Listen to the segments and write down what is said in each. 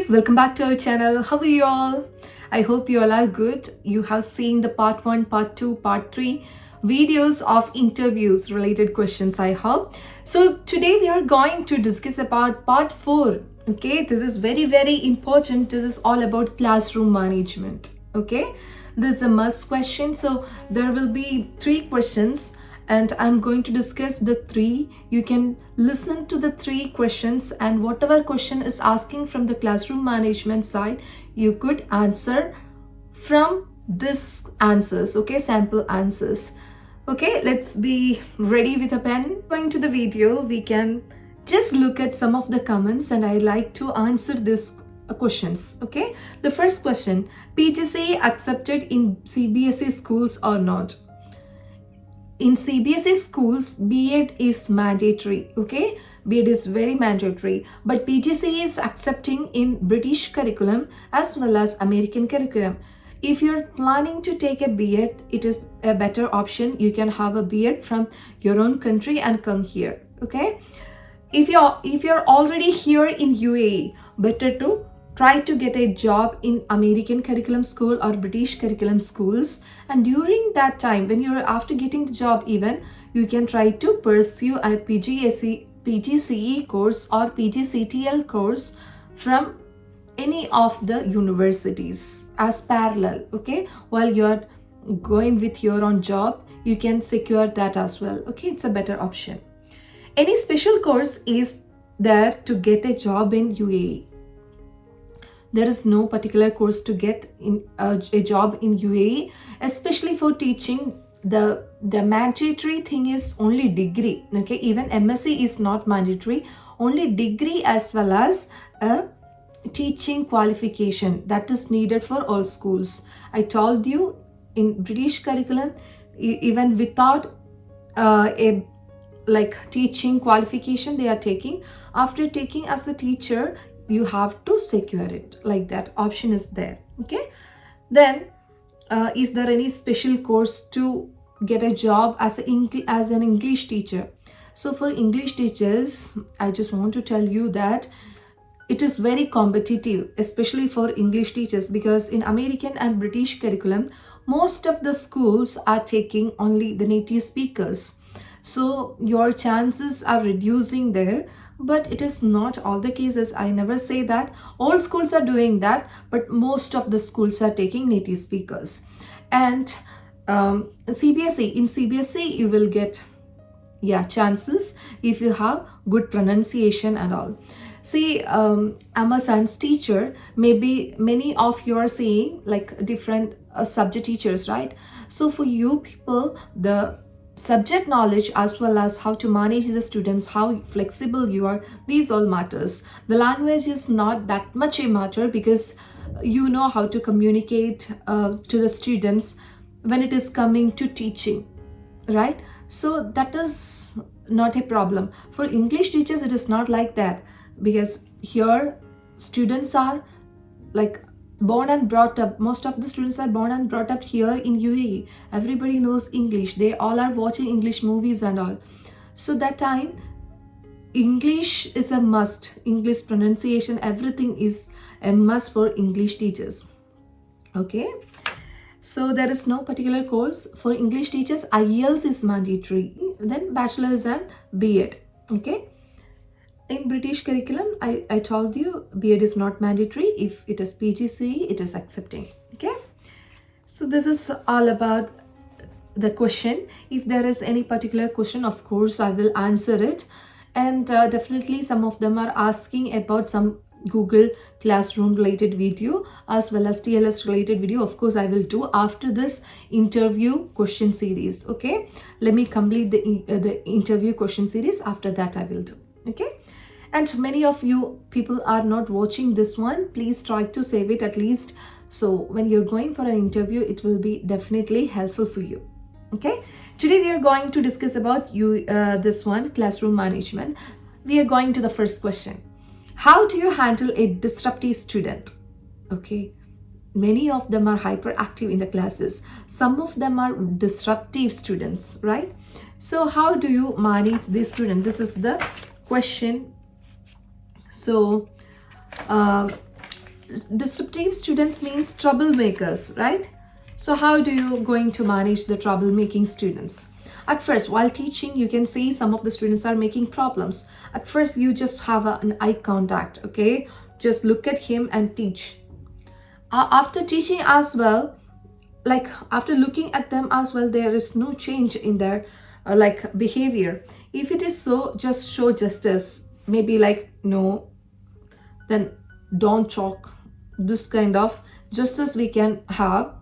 guys, welcome back to our channel. How are you all? I hope you all are good. You have seen the part 1, part 2, part 3 videos of interviews related questions, I hope. So today we are going to discuss about part 4. Okay, this is very important. This is all about classroom management. Okay, this is a must question. So there will be 3 questions and I'm going to discuss the 3. You can listen to the 3 questions, and whatever question is asking from the classroom management side, you could answer from this answers, okay, sample answers. Okay, let's be ready with a pen. Going to the video, we can just look at some of the comments and I like to answer these questions. Okay, the first question: PGCE accepted in CBSE schools or not? In CBSE schools, B.Ed is mandatory, okay? B.Ed is very mandatory, but PGCE is accepting in British curriculum as well as American curriculum. If you're planning to take a B.Ed, it is a better option. You can have a B.Ed from your own country and come here, okay? If you're already here in UAE, better to try to get a job in American curriculum school or British curriculum schools, and during that time, when you're after getting the job, even you can try to pursue a PGCE course or PGCTL course from any of the universities as parallel. Okay, while you're going with your own job, you can secure that as well. Okay, it's a better option. Any special course is there to get a job in UAE? There is no particular course to get in a job in UAE, especially for teaching. The mandatory thing is only degree. Okay, even MSc is not mandatory. Only degree as well as a teaching qualification that is needed for all schools. I told you in British curriculum, even without a teaching qualification they are taking. After taking as a teacher, you have to secure it, like that option is there. Okay, then is there any special course to get a job as an English teacher? So for English teachers, I just want to tell you that it is very competitive, especially for English teachers, because in American and British curriculum, most of the schools are taking only the native speakers. So your chances are reducing there, but it is not all the cases. I never say that all schools are doing that, but most of the schools are taking native speakers. And CBSE, in CBSE you will get chances if you have good pronunciation and all. See, I'm a science teacher. Maybe many of you are seeing like different subject teachers, right? So for you people, the subject knowledge as well as how to manage the students, how flexible you are, these all matters. The language is not that much a matter, because you know how to communicate to the students when it is coming to teaching, right? So that is not a problem. For English teachers, it is not like that, because here students are like born and brought up. Most of the students are born and brought up here in UAE. Everybody knows English. They all are watching English movies and all. So that time, English is a must. English pronunciation, everything is a must for English teachers. Okay. So there is no particular course for English teachers. IELTS is mandatory. Then bachelor's and B.Ed. Okay. In British curriculum, I told you B.Ed is not mandatory. If it is PGCE, it is accepting. Okay, so this is all about the question. If there is any particular question, of course I will answer it. And definitely some of them are asking about some Google Classroom related video as well as TLS related video. Of course I will do after this interview question series. Okay, let me complete the interview question series. After that I will do. Okay, and many of you people are not watching this one. Please try to save it at least, so when you're going for an interview, it will be definitely helpful for you. Okay, today we are going to discuss about this one, classroom management. We are going to the first question: how do you handle a disruptive student? Okay, many of them are hyperactive in the classes. Some of them are disruptive students, right? So how do you manage this student? This is the question. So disruptive students means troublemakers, right? So how do you going to manage the troublemaking students? At first, while teaching, you can see some of the students are making problems. At first, you just have an eye contact, okay? Just look at him and teach. After teaching as well, like after looking at them as well, there is no change in their like behavior. If it is so, just show justice. Maybe like no, then don't talk. This kind of justice we can have.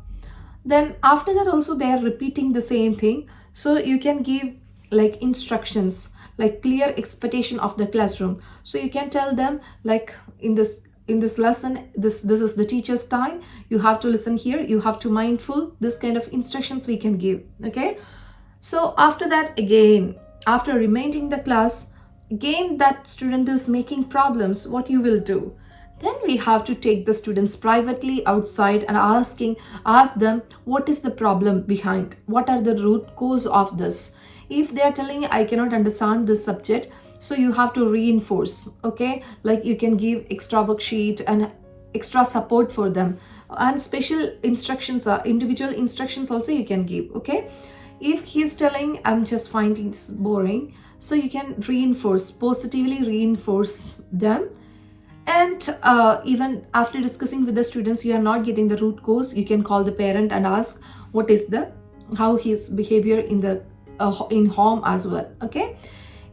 Then after that also they are repeating the same thing, so you can give like instructions, like clear expectation of the classroom. So you can tell them like in this lesson, this is the teacher's time, you have to listen here, you have to mindful, this kind of instructions we can give. Okay, so after that, again, after reminding the class, again that student is making problems, what you will do? Then we have to take the students privately outside and ask them what is the problem behind, what are the root cause of this. If they are telling I cannot understand this subject, so you have to reinforce. Okay, like you can give extra worksheet and extra support for them, and special instructions, individual instructions also you can give. Okay, if he's telling I'm just finding this boring, so you can reinforce, positively reinforce them. And even after discussing with the students, you are not getting the root cause, you can call the parent and ask what is the how his behavior in the in home as well. Okay,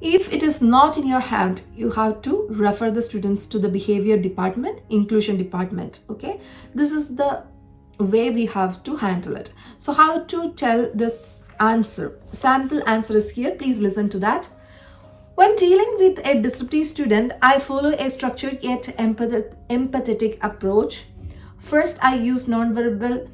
if it is not in your hand, you have to refer the students to the behavior department, inclusion department. Okay, this is the way we have to handle it. So how to tell this answer? Sample answer is here, please listen to that. When dealing with a disruptive student, I follow a structured yet empathetic approach. First, I use nonverbal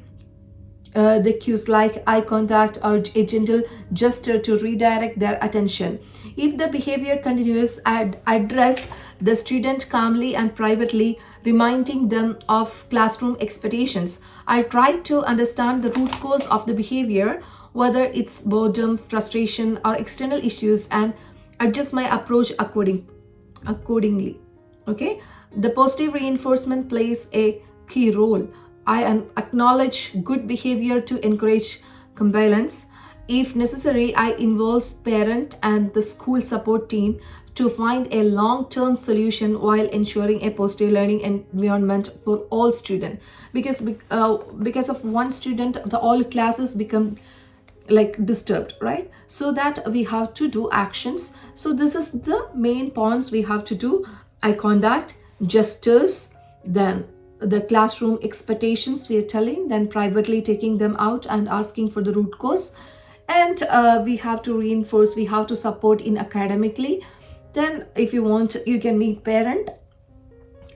the cues like eye contact or a gentle gesture to redirect their attention. If the behavior continues, I'd address the student calmly and privately, reminding them of classroom expectations. I try to understand the root cause of the behavior, whether it's boredom, frustration, or external issues, and adjust my approach accordingly. Okay, the positive reinforcement plays a key role. I acknowledge good behavior to encourage compliance. If necessary, I involve parent and the school support team to find a long-term solution while ensuring a positive learning environment for all students. Because of one student, the all classes become like disturbed, right? So that we have to do actions. So this is the main points we have to do: eye contact, gestures, then the classroom expectations we are telling, then privately taking them out and asking for the root cause, and we have to reinforce, we have to support in academically. Then if you want, you can meet parent,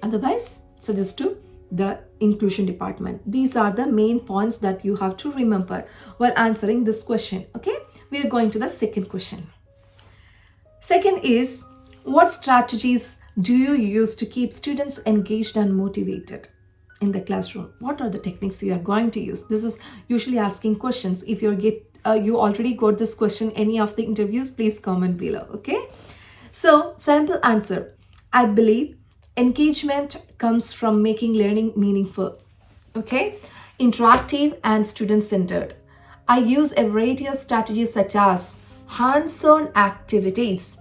otherwise so this to the inclusion department. These are the main points that you have to remember while answering this question. Okay, we are going to the second question. Second is, what strategies do you use to keep students engaged and motivated in the classroom? What are the techniques you are going to use? This is usually asking questions. If you already got this question any of the interviews, please comment below. Okay, so sample answer: I believe engagement comes from making learning meaningful, okay, interactive and student-centered. I use a variety of strategies such as hands-on activities,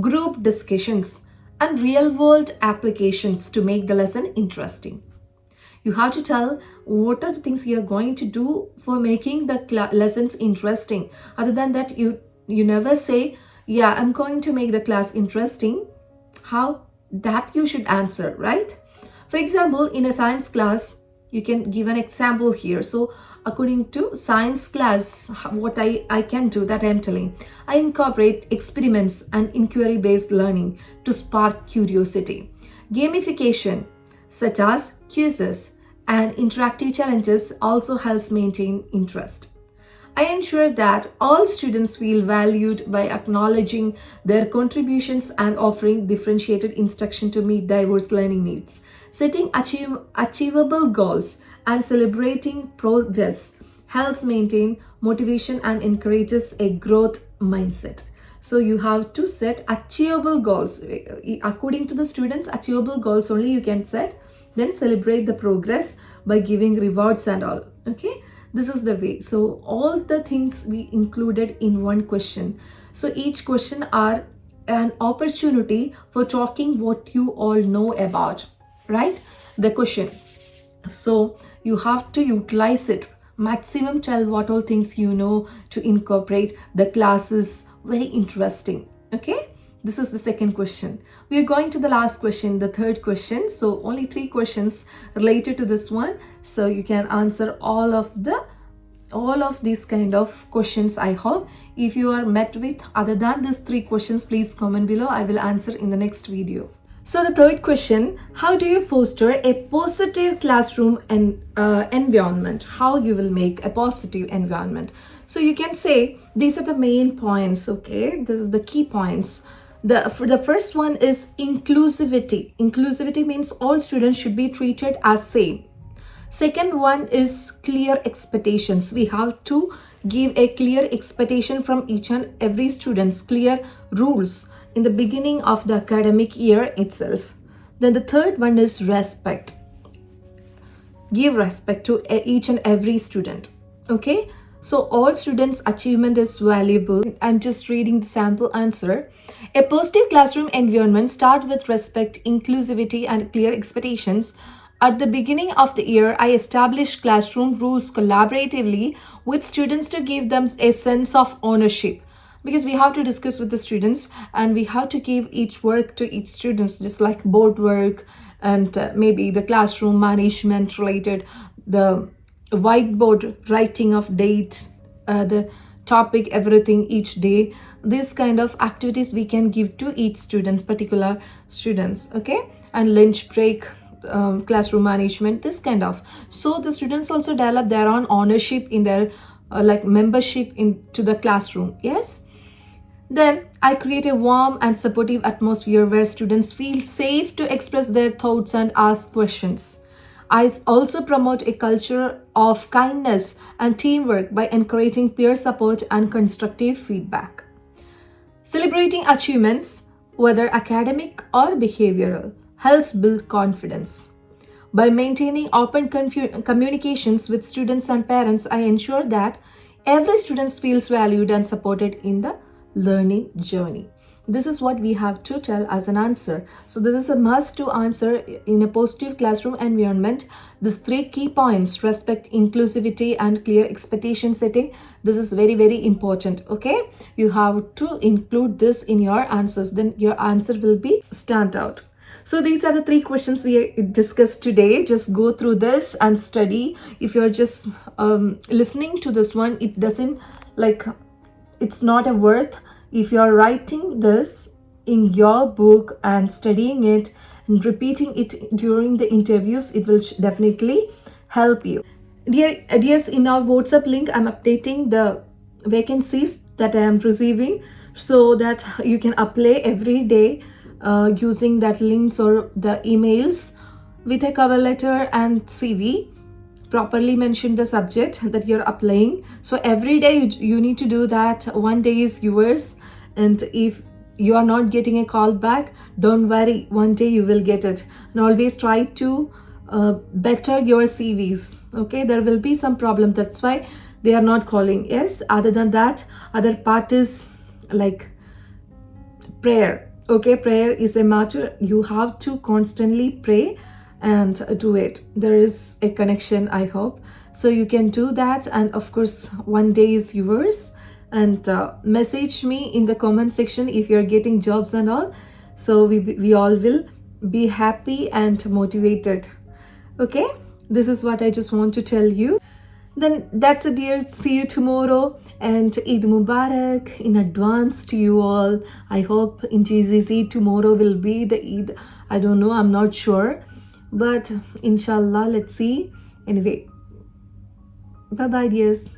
group discussions, and real-world applications to make the lesson interesting. You have to tell what are the things you are going to do for making the lessons interesting. Other than that, you never say, yeah, I'm going to make the class interesting. How? That you should answer, right? For example, in a science class, you can give an example here. So according to science class, what I can do, that I'm telling, I incorporate experiments and inquiry based learning to spark curiosity. Gamification such as quizzes and interactive challenges also helps maintain interest. I ensure that all students feel valued by acknowledging their contributions and offering differentiated instruction to meet diverse learning needs. Setting achievable goals and celebrating progress helps maintain motivation and encourages a growth mindset. So you have to set achievable goals. According to the students, achievable goals only you can set. Then celebrate the progress by giving rewards and all. Okay, this is the way. So all the things we included in one question. So each question are an opportunity for talking what you all know about, right? The question. So you have to utilize it maximum. Tell what all things you know to incorporate. The class is very interesting. Okay, this is the second question. We are going to the last question, the third question. So only 3 questions related to this one, so you can answer all of these kind of questions, I hope. If you are met with other than these 3 questions, please comment below. I will answer in the next video. So the third question, how do you foster a positive classroom environment? How you will make a positive environment? So you can say these are the main points. Okay, this is the key points. The first one is inclusivity. Inclusivity means all students should be treated as same. Second one is clear expectations. We have to give a clear expectation from each and every students, clear rules in the beginning of the academic year itself. Then the third one is respect. Give respect to each and every student. Okay, so all students' achievement is valuable. I'm just reading the sample answer. A positive classroom environment start with respect, inclusivity, and clear expectations. At the beginning of the year, I established classroom rules collaboratively with students to give them a sense of ownership, because we have to discuss with the students and we have to give each work to each students, just like board work and maybe the classroom management related, the whiteboard writing of dates, the topic, everything each day. This kind of activities we can give to each student, particular students. Okay, and lunch break, classroom management, this kind of. So the students also develop their own ownership in their like membership into the classroom. Yes. Then I create a warm and supportive atmosphere where students feel safe to express their thoughts and ask questions. I also promote a culture of kindness and teamwork by encouraging peer support and constructive feedback. Celebrating achievements, whether academic or behavioral, helps build confidence. By maintaining open communications with students and parents, I ensure that every student feels valued and supported in the learning journey. This is what we have to tell as an answer. So this is a must to answer in a positive classroom environment. These 3 key points, respect, inclusivity, and clear expectation setting, this is very, very important. Okay, you have to include this in your answers, then your answer will be stand out. So these are the 3 questions we discussed today. Just go through this and study. If you're just listening to this one, it doesn't, like, it's not a worth. If you're writing this in your book and studying it and repeating it during the interviews, it will definitely help you. Dears, in our WhatsApp link, I'm updating the vacancies that I am receiving, so that you can apply every day using that links or the emails with a cover letter and CV. Properly mention the subject that you're applying. So every day you need to do that. One day is yours, and if you are not getting a call back, don't worry, one day you will get it. And always try to better your CVs. Okay, there will be some problem, that's why they are not calling. Yes, other than that, other part is like prayer. Okay, prayer is a matter. You have to constantly pray and do it. There is a connection, I hope. So you can do that, and of course one day is yours. And message me in the comment section if you're getting jobs and all, so we all will be happy and motivated. Okay, this is what I just want to tell you. Then that's it, dear. See you tomorrow, and Eid Mubarak in advance to you all. I hope in GCC tomorrow will be the Eid. I don't know, I'm not sure, but inshallah, let's see. Anyway, bye bye, dears.